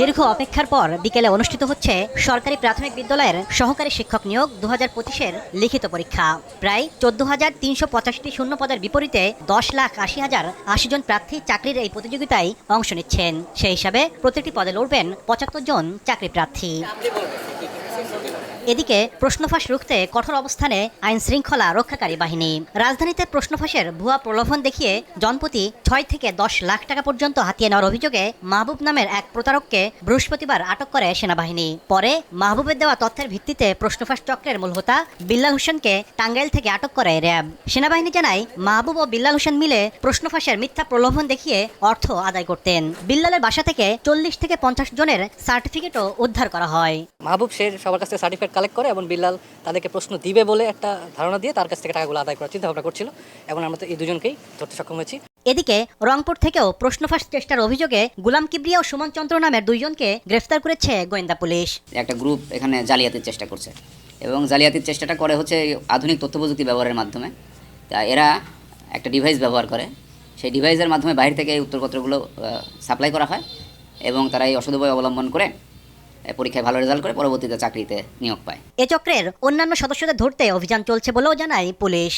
দীর্ঘ অপেক্ষার পর বিকেলে অনুষ্ঠিত হচ্ছে সরকারি প্রাথমিক বিদ্যালয়ের সহকারী শিক্ষক নিয়োগ 2025-এর লিখিত পরীক্ষা। প্রায় 14,385টি শূন্য পদের বিপরীতে 10,80,080 জন প্রার্থী চাকরির এই প্রতিযোগিতায় অংশ নিচ্ছেন। সেই হিসাবে প্রতিটি পদে লড়বেন 75 জন চাকরি প্রার্থী। এদিকে প্রশ্নফাঁস রুখতে কঠোর অবস্থানে আইন শৃঙ্খলা রক্ষাকারী বাহিনী। রাজধানীতে প্রশ্নফাঁসের ভুয়া প্রলোভন দেখিয়ে জনপ্রতি 6 থেকে 10 লাখ টাকা পর্যন্ত হাতিয়ে নেওয়ার অভিযোগে মাহবুব নামের এক প্রতারককে বৃহস্পতিবার আটক করে সেনাবাহিনী। পরে মাহবুবের দেওয়া তথ্যের ভিত্তিতে প্রশ্নফাঁস চক্রের মূল হোতা বিল্লাল হোসেনকে টাঙ্গাইল থেকে আটক করে র্যাব। সেনাবাহিনী জানায়, মাহবুব ও বিল্লাল হোসেন মিলে প্রশ্নফাঁসের মিথ্যা প্রলোভন দেখিয়ে অর্থ আদায় করতেন। বিল্লালের বাসা থেকে 40 থেকে 50 জনের সার্টিফিকেটও উদ্ধার করা হয়। মাহবুব সে সবার কাছ থেকে সার্টিফিকেট কালেক্ট করে এবং বিল্লাল তাদেরকে প্রশ্ন দিবে বলে একটা ধারণা দিয়ে তার কাছ থেকে টাকাগুলো আদায় করার চিন্তা ভাবনা করছিল। এখন আমরা তো এই দুজনকেই ধরতে সক্ষম হয়েছি। এদিকে রংপুর থেকেও প্রশ্নফাঁস চেষ্টার অভিযোগে গুলাম কিবরিয়া ও সুমন চন্দ্র নামের দুইজনকে গ্রেফতার করেছে গোয়েন্দা পুলিশ। একটা গ্রুপ এখানে জালিয়াতির চেষ্টা করছে এবং জালিয়াতির চেষ্টাটা করে হচ্ছে আধুনিক তথ্য প্রযুক্তি ব্যবহারের মাধ্যমে। তা এরা একটা ডিভাইস ব্যবহার করে, সেই ডিভাইসের মাধ্যমে বাইরে থেকে এই উত্তরপত্রগুলো সাপ্লাই করা হয় এবং তারা এই অসৎ উপায় অবলম্বন করে পরীক্ষায় ভালো রেজাল্ট করে পরবর্তীতে চাকরিতে নিয়োগ পায়। এ চক্রের অন্যান্য সদস্যদের ধরতে অভিযান চলছে বলেও জানায় পুলিশ।